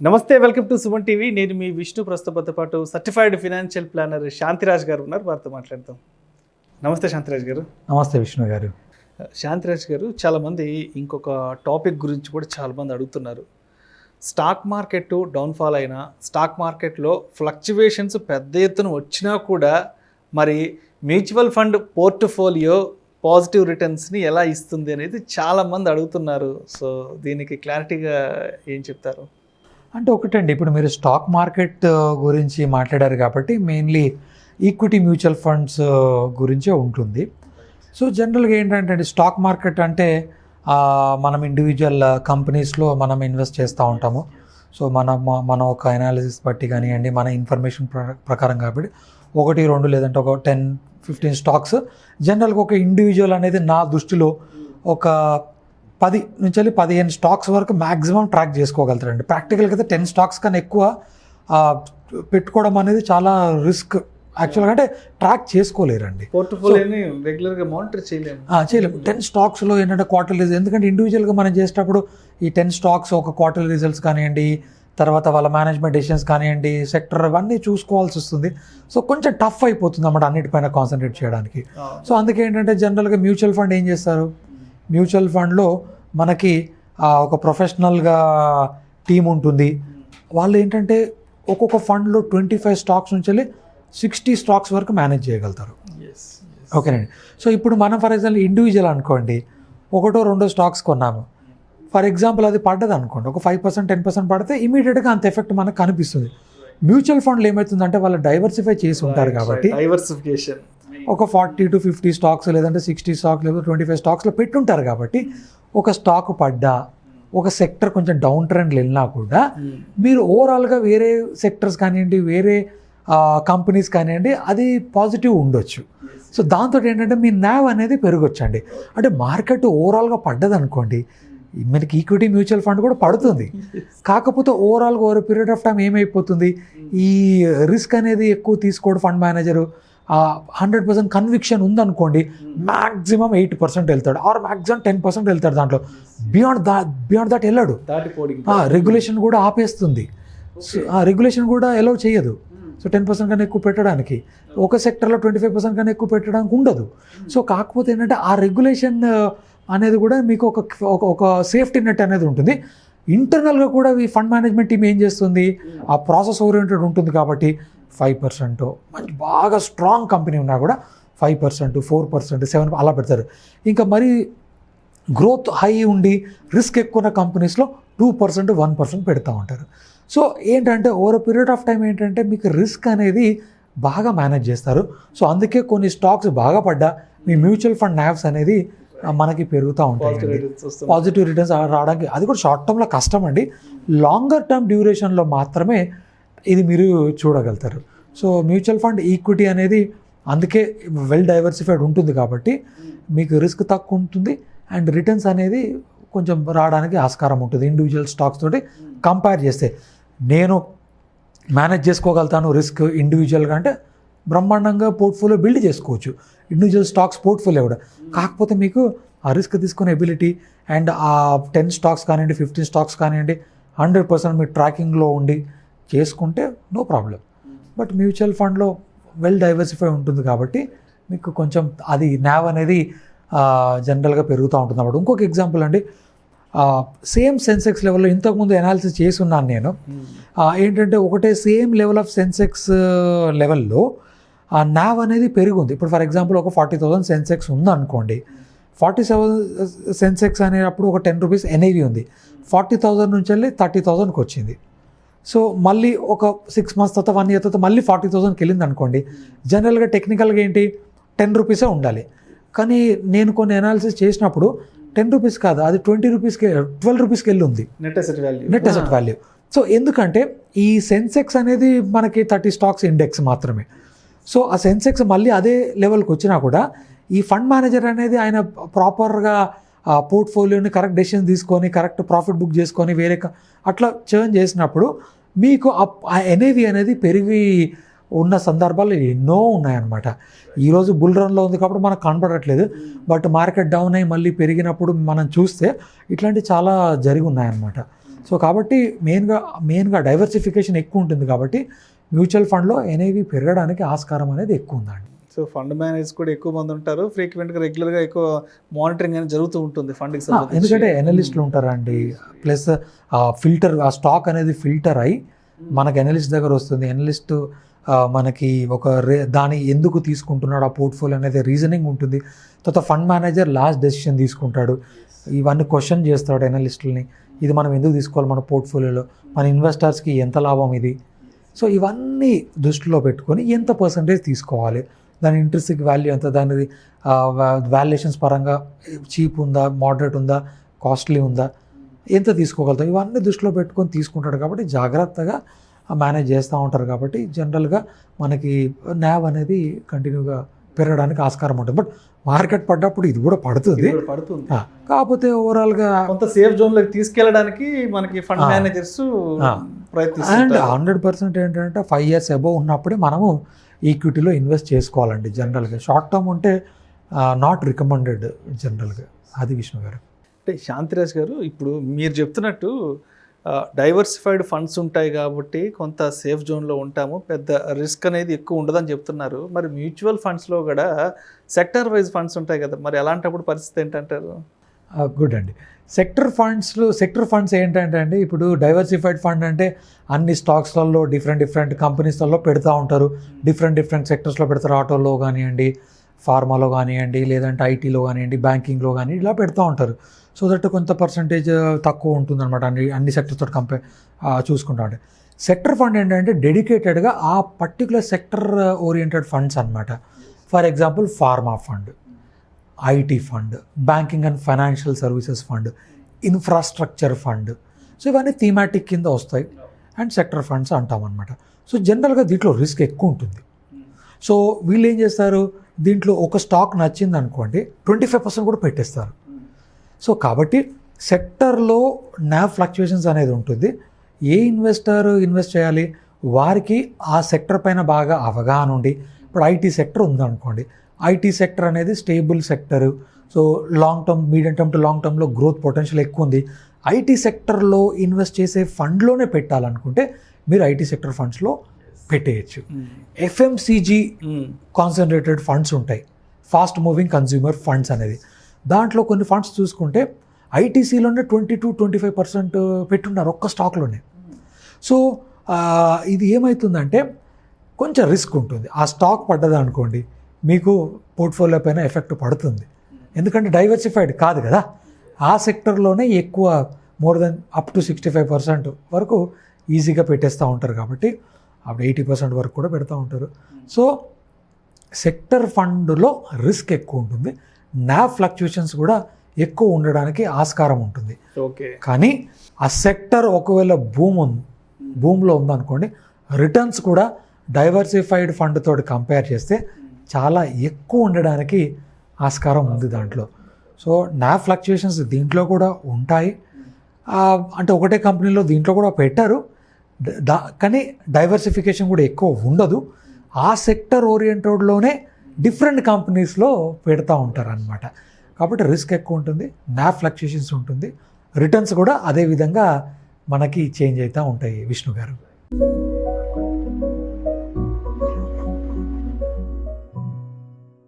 నమస్తే, welcome to Suman TV. నేను మీ విష్ణు. ప్రస్తుతంతో పాటు సర్టిఫైడ్ ఫినాన్షియల్ ప్లానర్ శాంతిరాజ్ గారు ఉన్నారు, వారితో మాట్లాడతాం. నమస్తే శాంతిరాజ్ గారు. నమస్తే విష్ణు గారు. శాంతిరాజ్ గారు, చాలామంది ఇంకొక టాపిక్ గురించి కూడా చాలామంది అడుగుతున్నారు. స్టాక్ మార్కెట్ డౌన్ఫాల్ అయినా, స్టాక్ మార్కెట్లో ఫ్లక్చువేషన్స్ పెద్ద ఎత్తున వచ్చినా కూడా మరి మ్యూచువల్ ఫండ్ పోర్ట్ఫోలియో పాజిటివ్ రిటర్న్స్ని ఎలా ఇస్తుంది అనేది చాలామంది అడుగుతున్నారు. సో దీనికి క్లారిటీగా ఏం చెప్తారు? అంటే ఒకటండి, ఇప్పుడు మీరు స్టాక్ మార్కెట్ గురించి మాట్లాడారు కాబట్టి మెయిన్లీ ఈక్విటీ మ్యూచువల్ ఫండ్స్ గురించే ఉంటుంది. సో జనరల్గా ఏంటంటే స్టాక్ మార్కెట్ అంటే మనం ఇండివిజువల్ కంపెనీస్లో మనం ఇన్వెస్ట్ చేస్తూ ఉంటాము. సో మన ఒక అనాలిసిస్ బట్టి కానివ్వండి, మన ఇన్ఫర్మేషన్ ప్రకారం కాబట్టి 1, 2 లేదంటే ఒక 10-15 స్టాక్స్ జనరల్గా ఒక ఇండివిజువల్ అనేది నా దృష్టిలో ఒక 10 నుంచి 15 స్టాక్స్ వరకు మ్యాక్సిమం ట్రాక్ చేసుకోగలుగుతారండి. ప్రాక్టికల్గా అయితే 10 స్టాక్స్ కన్నా ఎక్కువ పెట్టుకోవడం అనేది చాలా రిస్క్. యాక్చువల్గా అంటే ట్రాక్ చేసుకోలేరండి, పోర్ట్ఫోలియోని రెగ్యులర్గా మానిటర్ చేయలేము. 10 స్టాక్స్లో ఏంటంటే క్వార్టర్లీ, ఎందుకంటే ఇండివిజువల్గా మనం చేసేటప్పుడు ఈ 10 స్టాక్స్ ఒక క్వార్టర్లీ రిజల్ట్స్ కానివ్వండి, తర్వాత వాళ్ళ మేనేజ్మెంట్ డెసిషన్స్ కానివ్వండి, సెక్టర్ అవన్నీ చూసుకోవాల్సి వస్తుంది. సో కొంచెం టఫ్ అయిపోతుంది అన్నమాట అన్నిటిపైన కాన్సన్ట్రేట్ చేయడానికి. సో అందుకే ఏంటంటే జనరల్గా మ్యూచువల్ ఫండ్ ఏం చేస్తారు, మ్యూచువల్ ఫండ్లో మనకి ఒక ప్రొఫెషనల్గా టీం ఉంటుంది. వాళ్ళు ఏంటంటే ఒక్కొక్క ఫండ్లో 25 స్టాక్స్ నుంచి 60 స్టాక్స్ వరకు మేనేజ్ చేయగలుగుతారు. ఓకేనండి. సో ఇప్పుడు మనం ఫర్ ఎగ్జాంపుల్ ఇండివిజువల్ అనుకోండి, 1-2 స్టాక్స్ కొన్నాము. ఫర్ ఎగ్జాంపుల్ అది పడ్డది అనుకోండి, ఒక 5%, 10% పడితే ఇమీడియట్గా అంత ఎఫెక్ట్ మనకు కనిపిస్తుంది. మ్యూచువల్ ఫండ్లు ఏమవుతుందంటే వాళ్ళు డైవర్సిఫై చేసి ఉంటారు కాబట్టి డైవర్సిఫికేషన్ ఒక 40-50 స్టాక్స్ లేదంటే 60 స్టాక్స్ లేదా 25 స్టాక్స్లో పెట్టుంటారు కాబట్టి ఒక స్టాక్ పడ్డా, ఒక సెక్టర్ కొంచెం డౌన్ ట్రెండ్లు వెళ్ళినా కూడా మీరు ఓవరాల్గా వేరే సెక్టర్స్ కానివ్వండి, వేరే కంపెనీస్ కానివ్వండి, అది పాజిటివ్ ఉండొచ్చు. సో దాంతో ఏంటంటే మీ NAV అనేది పెరగొచ్చండి. అంటే మార్కెట్ ఓవరాల్గా పడ్డది అనుకోండి, మనకి ఈక్విటీ మ్యూచువల్ ఫండ్ కూడా పడుతుంది. కాకపోతే ఓవరాల్గా ఓవర్ పీరియడ్ ఆఫ్ టైం ఏమైపోతుంది, ఈ రిస్క్ అనేది ఎక్కువ తీసుకోవడం ఫండ్ మేనేజరు 100% కన్విక్షన్ ఉందనుకోండి, మ్యాక్సిమం 8% వెళ్తాడు, ఆర్ మ్యాక్సిమం 10% వెళ్తాడు. దాంట్లో బియాండ్ దట్ వెళ్ళాడు. రెగ్యులేషన్ కూడా ఆపేస్తుంది, రెగ్యులేషన్ కూడా అలౌ చేయదు. సో 10% కన్నా ఎక్కువ పెట్టడానికి, ఒక సెక్టర్లో 25% కన్నా ఎక్కువ పెట్టడానికి ఉండదు. సో కాకపోతే ఏంటంటే ఆ రెగ్యులేషన్ అనేది కూడా మీకు ఒక సేఫ్టీ నెట్ అనేది ఉంటుంది. ఇంటర్నల్గా కూడా ఈ ఫండ్ మేనేజ్మెంట్ టీం ఏం చేస్తుంది, ఆ ప్రాసెస్ ఓరియంటెడ్ ఉంటుంది కాబట్టి 5% మంచి బాగా స్ట్రాంగ్ కంపెనీ ఉన్నా కూడా 5%, 4%, 7% అలా పెడతారు. ఇంకా మరి గ్రోత్ హై ఉండి రిస్క్ ఎక్కువ ఉన్న కంపెనీస్లో 2%, 1% పెడతా ఉంటారు. సో ఏంటంటే ఓవర్ పీరియడ్ ఆఫ్ టైం ఏంటంటే మీకు రిస్క్ అనేది బాగా మేనేజ్ చేస్తారు. సో అందుకే కొన్ని స్టాక్స్ బాగా పడ్డా మీ మ్యూచువల్ ఫండ్ NAVs అనేది మనకి పెరుగుతూ ఉంటాయి. పాజిటివ్ రిటర్న్స్ రావడానికి అది కూడా షార్ట్ టర్మ్లో కష్టం అండి, లాంగర్ టర్మ్ డ్యూరేషన్లో మాత్రమే ఇది మీరు చూడగలుగుతారు. సో మ్యూచువల్ ఫండ్ ఈక్విటీ అనేది అందుకే వెల్ డైవర్సిఫైడ్ ఉంటుంది కాబట్టి మీకు రిస్క్ తక్కువ ఉంటుంది అండ్ రిటర్న్స్ అనేది కొంచెం రావడానికి ఆస్కారం ఉంటుంది ఇండివిజువల్ స్టాక్స్ తోటి కంపేర్ చేస్తే. నేను మేనేజ్ చేసుకోగలుగుతాను రిస్క్ ఇండివిజువల్గా అంటే బ్రహ్మాండంగా పోర్ట్ఫోలియో బిల్డ్ చేసుకోవచ్చు, ఇండివిజువల్ స్టాక్స్ పోర్ట్ఫోలియో కూడా. కాకపోతే మీకు ఆ రిస్క్ తీసుకునే ఎబిలిటీ అండ్ ఆ 10 స్టాక్స్ కానివ్వండి, 15 స్టాక్స్ కానివ్వండి, 100% మీరు ట్రాకింగ్లో ఉండి చేసుకుంటే నో ప్రాబ్లం. బట్ మ్యూచువల్ ఫండ్లో వెల్ డైవర్సిఫై ఉంటుంది కాబట్టి మీకు కొంచెం అది NAV అనేది జనరల్గా పెరుగుతూ ఉంటుంది అన్నమాట. ఇంకొక ఎగ్జాంపుల్ అండి, సేమ్ సెన్సెక్స్ లెవెల్లో ఇంతకుముందు అనాలిసిస్ చేసున్నాను నేను. ఏంటంటే ఒకటే సేమ్ లెవెల్ ఆఫ్ సెన్సెక్స్ లెవెల్లో NAV అనేది పెరుగుంది. ఇప్పుడు ఫర్ ఎగ్జాంపుల్ ఒక 40,000 సెన్సెక్స్ ఉందనుకోండి, 47 సెన్సెక్స్ అనేటప్పుడు ఒక 10 రూపీస్ NAV ఉంది, 40,000 నుంచి వెళ్ళి 30,000కి వచ్చింది. సో మళ్ళీ ఒక 6 months తర్వాత 1 year తర్వాత మళ్ళీ 40,000కి వెళ్ళింది అనుకోండి, జనరల్గా టెక్నికల్గా ఏంటి 10 రూపీసే ఉండాలి. కానీ నేను కొన్ని అనాలిసిస్ చేసినప్పుడు 10 రూపీస్ కాదు, అది 12 రూపీస్కి వెళ్ళి ఉంది నెట్ అసెట్ వాల్యూ. సో ఎందుకంటే ఈ సెన్సెక్స్ అనేది మనకి 30 స్టాక్స్ ఇండెక్స్ మాత్రమే. సో ఆ సెన్సెక్స్ మళ్ళీ అదే లెవెల్కి వచ్చినా కూడా ఈ ఫండ్ మేనేజర్ అనేది ఆయన ప్రాపర్గా పోర్ట్ఫోలియోని కరెక్ట్ డెసిషన్ తీసుకొని కరెక్ట్ ప్రాఫిట్ బుక్ చేసుకొని వేరే అట్లా చర్న్ చేసినప్పుడు మీకు ఆ NAV అనేది పెరిగి ఉన్న సందర్భాలు ఎన్నో ఉన్నాయన్నమాట. ఈరోజు బుల్ రన్లో ఉంది కాబట్టి మనకు కనపడట్లేదు, బట్ మార్కెట్ డౌన్ అయ్యి మళ్ళీ పెరిగినప్పుడు మనం చూస్తే ఇట్లాంటి చాలా జరిగి ఉన్నాయన్నమాట. సో కాబట్టి మెయిన్గా డైవర్సిఫికేషన్ ఎక్కువ ఉంటుంది కాబట్టి మ్యూచువల్ ఫండ్లో ఎన్ఐవి పెరగడానికి ఆస్కారం అనేది ఎక్కువ ఉందండి. సో ఫండ్ మేనేజర్స్ కూడా ఎక్కువ మంది ఉంటారు, ఫ్రీక్వెంట్గా రెగ్యులర్గా ఎక్కువ మానిటరింగ్ అనేది జరుగుతూ ఉంటుంది ఫండ్కి సంబంధించి. ఎందుకంటే ఎనలిస్టులు ఉంటారండి, ప్లస్ ఫిల్టర్ ఆ స్టాక్ అనేది ఫిల్టర్ అయ్యి మనకి ఎనలిస్ట్ దగ్గర వస్తుంది. ఎనలిస్ట్ మనకి దాని ఎందుకు తీసుకుంటున్నాడు ఆ పోర్ట్ఫోలియో అనేది రీజనింగ్ ఉంటుంది. తర్వాత ఫండ్ మేనేజర్ లాస్ట్ డెసిషన్ తీసుకుంటాడు, ఇవన్నీ క్వశ్చన్ చేస్తాడు ఎనలిస్టులని, ఇది మనం ఎందుకు తీసుకోవాలి మన పోర్ట్ఫోలియోలో, మన ఇన్వెస్టర్స్కి ఎంత లాభం ఇది. సో ఇవన్నీ దృష్టిలో పెట్టుకొని ఎంత పర్సంటేజ్ తీసుకోవాలి, దాని ఇంట్రెస్టిక్ వాల్యూ ఎంత, దాని వాల్యుయేషన్స్ పరంగా చీప్ ఉందా, మోడరేట్ ఉందా, కాస్ట్లీ ఉందా, ఎంత తీసుకోగలుగుతాం, ఇవన్నీ దృష్టిలో పెట్టుకొని తీసుకుంటాడు. కాబట్టి జాగ్రత్తగా మేనేజ్ చేస్తూ ఉంటారు. కాబట్టి జనరల్గా మనకి NAV అనేది కంటిన్యూగా పెరగడానికి ఆస్కారం ఉంటుంది. బట్ మార్కెట్ పడ్డప్పుడు ఇది కూడా పడుతుంది. కాకపోతే ఓవరాల్గా కొంత సేఫ్ జోన్లోకి తీసుకెళ్ళడానికి మనకి ఫండ్ మేనేజర్స్ అండ్ 100% ఏంటంటే 5 years అబోవ్ ఉన్నప్పుడే మనము ఈక్విటీలో ఇన్వెస్ట్ చేసుకోవాలండి. జనరల్గా షార్ట్ టర్మ్ ఉంటే నాట్ రికమెండెడ్ జనరల్గా. అది విష్ణు గారు. అంటే శాంతిరాజ్ గారు, ఇప్పుడు మీరు చెప్తున్నట్టు డైవర్సిఫైడ్ ఫండ్స్ ఉంటాయి కాబట్టి కొంత సేఫ్ జోన్లో ఉంటాము, పెద్ద రిస్క్ అనేది ఎక్కువ ఉండదని చెప్తున్నారు. మరి మ్యూచువల్ ఫండ్స్లో కూడా సెక్టర్ వైజ్ ఫండ్స్ ఉంటాయి కదా, మరి అలాంటప్పుడు పరిస్థితి ఏంటంటారు? గుడ్ అండి. సెక్టర్ ఫండ్స్ ఏంటంటే అండి, ఇప్పుడు డైవర్సిఫైడ్ ఫండ్ అంటే అన్ని స్టాక్స్లలో డిఫరెంట్ కంపెనీస్లలో పెడతా ఉంటారు, డిఫరెంట్ సెక్టర్స్లో పెడతారు. ఆటోలో కానివ్వండి, ఫార్మాలో కానివ్వండి, లేదంటే ఐటీలో కానివ్వండి, బ్యాంకింగ్లో కానీ ఇలా పెడతా ఉంటారు. సో దట్ కొంత పర్సంటేజ్ తక్కువ ఉంటుంది అనమాట అన్ని సెక్టర్స్తో చూసుకుంటా ఉంటే. సెక్టర్ ఫండ్ ఏంటంటే డెడికేటెడ్గా ఆ పర్టికులర్ సెక్టర్ ఓరియంటెడ్ ఫండ్స్ అనమాట. For example pharma fund, IT fund, banking and financial services fund, infrastructure fund. So ఇవన్నీ థీమాటిక్ కింద వస్తాయి అండ్ సెక్టర్ ఫండ్స్ అంటాం అనమాట. సో జనరల్గా దీంట్లో రిస్క్ ఎక్కువ ఉంటుంది. సో వీళ్ళు ఏం చేస్తారు, దీంట్లో ఒక స్టాక్ నచ్చింది అనుకోండి 25% కూడా పెట్టేస్తారు. సో కాబట్టి సెక్టర్లో NAV ఫ్లక్చుయేషన్స్ అనేది ఉంటుంది. ఏ ఇన్వెస్టర్ ఇన్వెస్ట్ చేయాలి, వారికి ఆ సెక్టర్ పైన బాగా అవగాహన ఉండి, ఇప్పుడు ఐటీ సెక్టర్ ఉందనుకోండి, ఐటీ సెక్టర్ అనేది stable sector. So long term, medium term two long టర్మ్లో గ్రోత్ పొటెన్షియల్ ఎక్కువ ఉంది. ఐటీ సెక్టర్లో ఇన్వెస్ట్ చేసే ఫండ్లోనే పెట్టాలనుకుంటే మీరు ఐటీ సెక్టర్ ఫండ్స్లో పెట్టేయచ్చు. FMCG కాన్సన్ట్రేటెడ్ ఫండ్స్ ఉంటాయి, ఫాస్ట్ మూవింగ్ కన్జ్యూమర్ ఫండ్స్ అనేది. దాంట్లో కొన్ని ఫండ్స్ చూసుకుంటే ఐటీసీలోనే 20-25% పెట్టున్నారు ఒక్క స్టాక్లోనే. సో ఇది ఏమవుతుందంటే కొంచెం రిస్క్ ఉంటుంది. ఆ స్టాక్ పడ్డది అనుకోండి, మీకు పోర్ట్ఫోలియో పైన ఎఫెక్ట్ పడుతుంది. ఎందుకంటే డైవర్సిఫైడ్ కాదు కదా, ఆ సెక్టర్లోనే ఎక్కువ మోర్ దెన్ అప్ టు 65% వరకు ఈజీగా పెట్టేస్తూ ఉంటారు. కాబట్టి అప్పుడు 80% వరకు కూడా పెడతా ఉంటారు. సో సెక్టర్ ఫండ్లో రిస్క్ ఎక్కువ ఉంటుంది, NAV ఫ్లక్చుయేషన్స్ కూడా ఎక్కువ ఉండడానికి ఆస్కారం ఉంటుంది. ఓకే, కానీ ఆ సెక్టర్ ఒకవేళ భూమిలో ఉందనుకోండి, రిటర్న్స్ కూడా డైవర్సిఫైడ్ ఫండ్ తోటి కంపేర్ చేస్తే చాలా ఎక్కువ ఉండడానికి ఆస్కారం ఉంది దాంట్లో. సో NAV ఫ్లక్చుయేషన్స్ దీంట్లో కూడా ఉంటాయి. అంటే ఒకటే కంపెనీలో దీంట్లో కూడా పెట్టారు, కానీ డైవర్సిఫికేషన్ కూడా ఎక్కువ ఉండదు. ఆ సెక్టర్ ఓరియంటెడ్లోనే డిఫరెంట్ కంపెనీస్లో పెడతా ఉంటారు అనమాట. కాబట్టి రిస్క్ ఎక్కువ ఉంటుంది, NAV ఫ్లక్చుయేషన్స్ ఉంటుంది, రిటర్న్స్ కూడా అదే విధంగా మనకి చేంజ్ అవుతూ ఉంటాయి విష్ణు గారు.